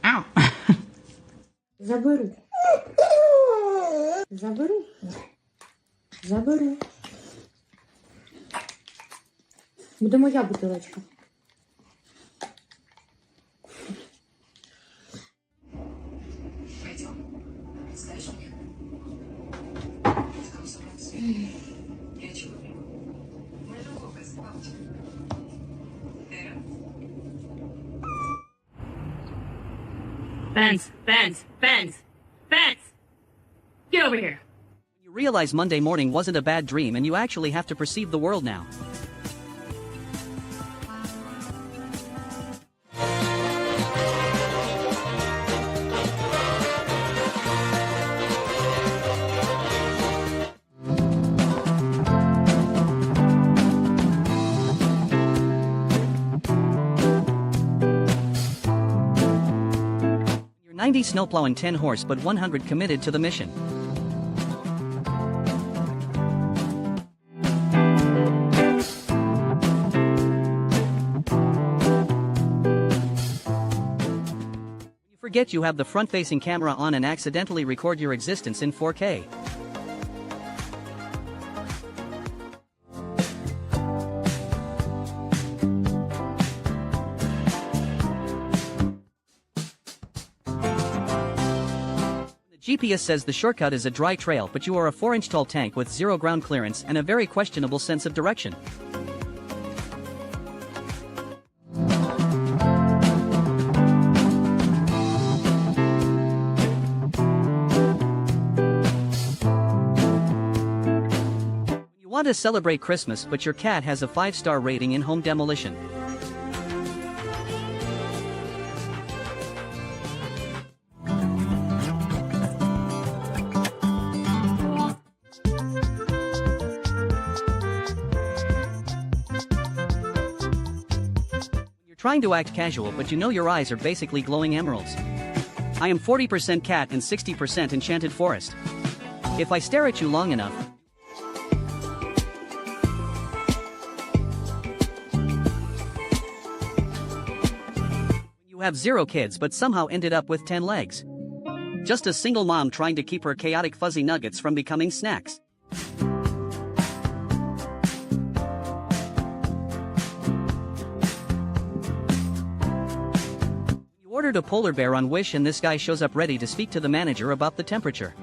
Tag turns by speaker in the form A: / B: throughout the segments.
A: Ау.
B: Заберу. Заберу. Заберу. Буде моя бутилочка.
A: Fence, fence, fence, fence! Get over here!
C: You realize Monday morning wasn't a bad dream and you actually have to perceive the world now. You're 90 snowplow and 10 horse but 100 committed to the mission. Forget you have the front-facing camera on and accidentally record your existence in 4K. The GPS says the shortcut is a dry trail, but you are a 4-inch tall tank with zero ground clearance and a very questionable sense of direction. You want to celebrate Christmas, but your cat has a 5-star rating in home demolition. You're trying to act casual, but you know your eyes are basically glowing emeralds. I am 40% cat and 60% enchanted forest. If I stare at you long enough, you have 0 kids but somehow ended up with 10 legs. Just a single mom trying to keep her chaotic fuzzy nuggets from becoming snacks. You ordered a polar bear on Wish and this guy shows up ready to speak to the manager about the temperature.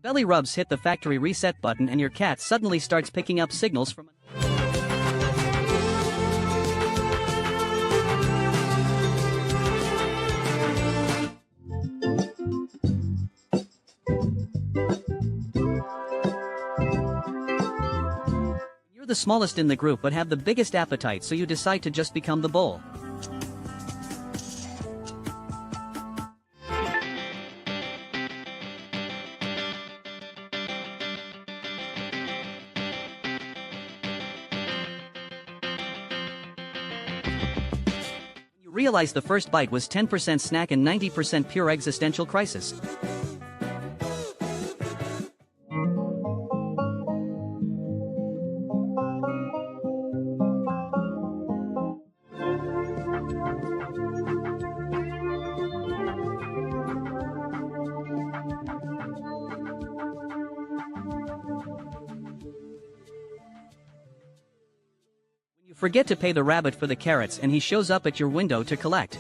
C: Belly rubs hit the factory reset button and your cat suddenly starts picking up signals from You're the smallest in the group but have the biggest appetite, so you decide to just become the bowl. Realize the first bite was 10% snack and 90% pure existential crisis. Forget to pay the rabbit for the carrots and he shows up at your window to collect.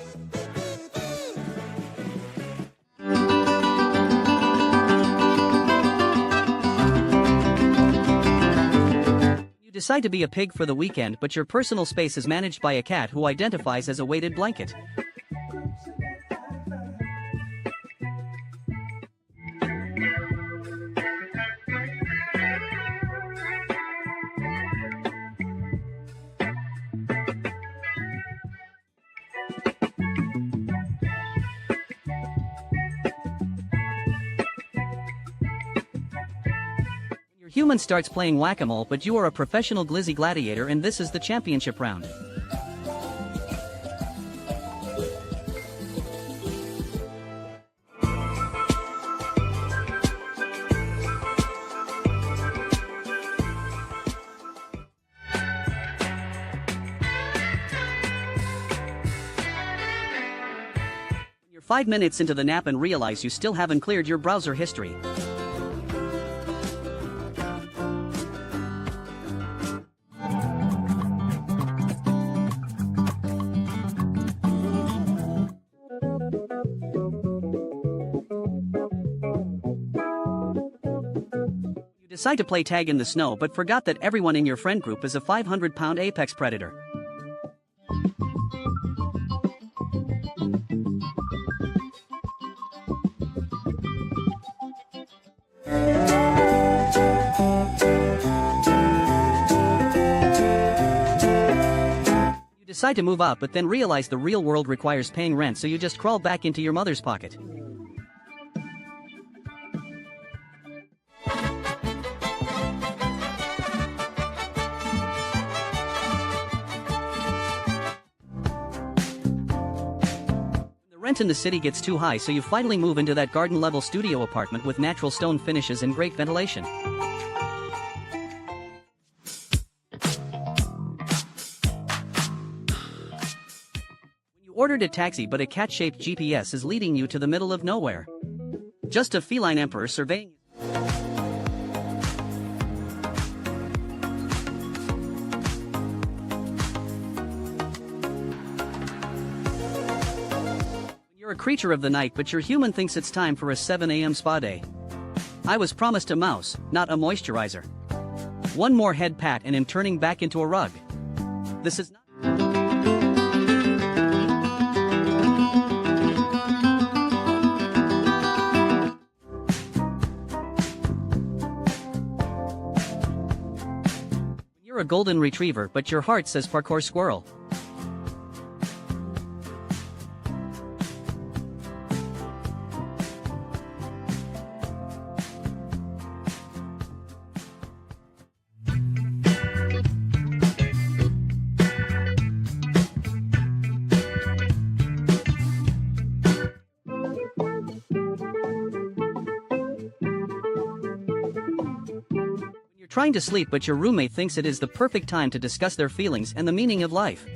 C: You decide to be a pig for the weekend, but your personal space is managed by a cat who identifies as a weighted blanket. Human starts playing whack-a-mole, but you are a professional glizzy gladiator and this is the championship round. 5 minutes into the nap and realize you still haven't cleared your browser history. You decide to play tag in the snow but forgot that everyone in your friend group is a 500-pound apex predator. You decide to move out but then realize the real world requires paying rent, so you just crawl back into your mother's pocket. The rent in the city gets too high, so you finally move into that garden-level studio apartment with natural stone finishes and great ventilation. You ordered a taxi but a cat-shaped GPS is leading you to the middle of nowhere. Just a feline emperor surveying. You're a creature of the night but your human thinks it's time for a 7 a.m. spa day. I was promised a mouse, not a moisturizer. One more head pat and I'm turning back into a rug. This is not... You're a golden retriever but your heart says parkour squirrel. Trying to sleep but your roommate thinks it is the perfect time to discuss their feelings and the meaning of life.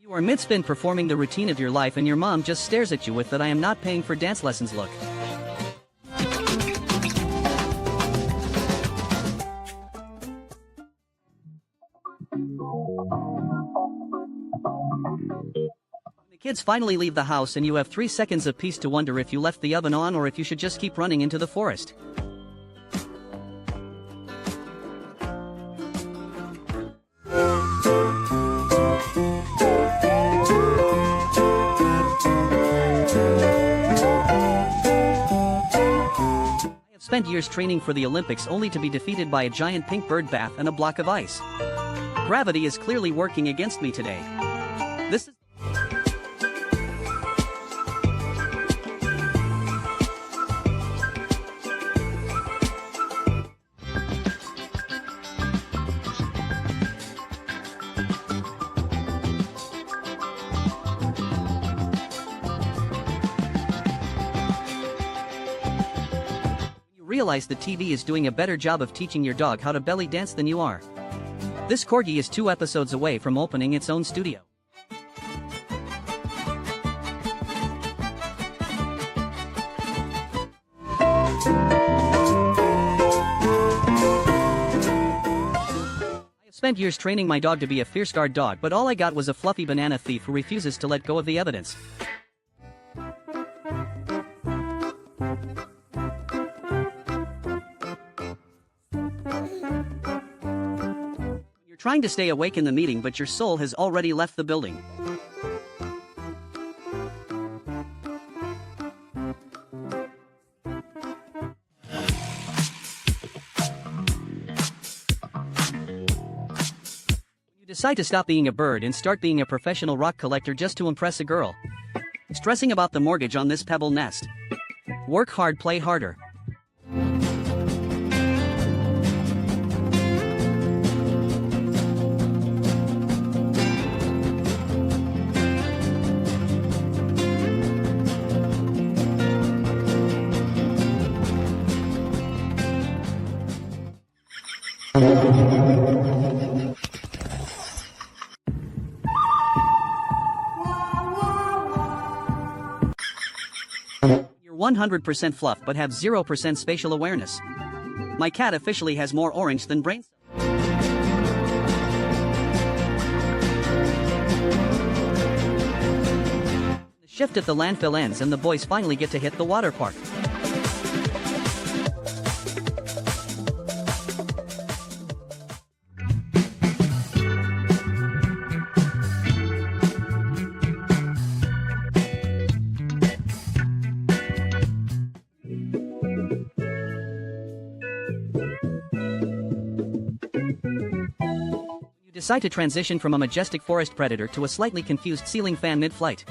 C: You are mid-spin performing the routine of your life and your mom just stares at you with that "I am not paying for dance lessons" look. The kids finally leave the house and you have 3 seconds of peace to wonder if you left the oven on or if you should just keep running into the forest. I have spent years training for the Olympics only to be defeated by a giant pink bird bath and a block of ice. Gravity is clearly working against me today. This is... You realize the TV is doing a better job of teaching your dog how to belly dance than you are. This corgi is 2 episodes away from opening its own studio. I have spent years training my dog to be a fierce guard dog, but all I got was a fluffy banana thief who refuses to let go of the evidence. Trying to stay awake in the meeting but your soul has already left the building. You decide to stop being a bird and start being a professional rock collector just to impress a girl. Stressing about the mortgage on this pebble nest. Work hard, play harder. 100% fluff but have 0% spatial awareness. My cat officially has more orange than brain cells. The shift at the landfill ends and the boys finally get to hit the water park. Decide to transition from a majestic forest predator to a slightly confused ceiling fan mid-flight.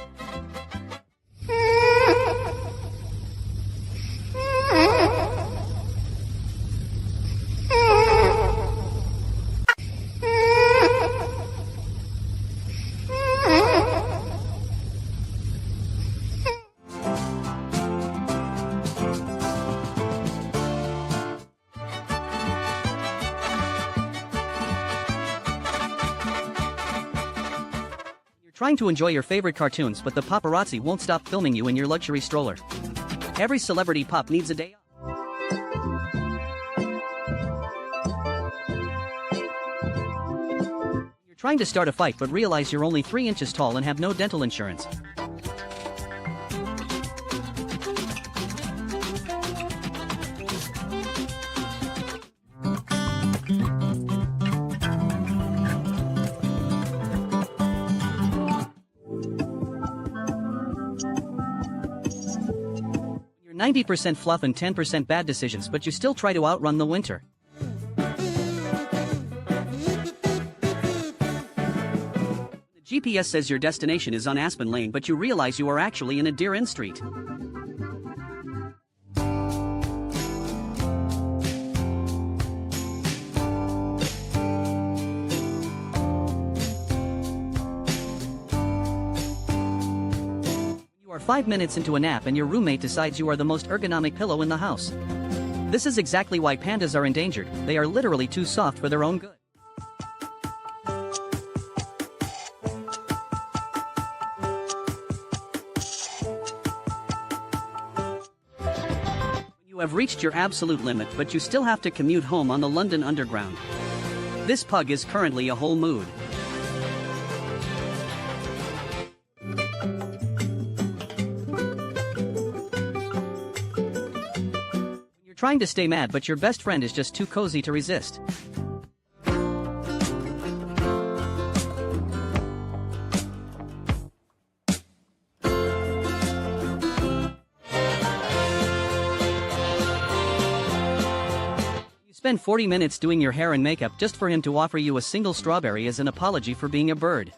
C: Trying to enjoy your favorite cartoons, but the paparazzi won't stop filming you in your luxury stroller. Every celebrity pup needs a day off. You're trying to start a fight but realize you're only 3 inches tall and have no dental insurance. You're 90% fluff and 10% bad decisions, but you still try to outrun the winter. The GPS says your destination is on Aspen Lane, but you realize you are actually in a deer-end street. You are 5 minutes into a nap and your roommate decides you are the most ergonomic pillow in the house. This is exactly why pandas are endangered. They are literally too soft for their own good. You have reached your absolute limit, but you still have to commute home on the London Underground. This pug is currently a whole mood. You're trying to stay mad, but your best friend is just too cozy to resist. Spend 40 minutes doing your hair and makeup just for him to offer you a single strawberry as an apology for being a bird.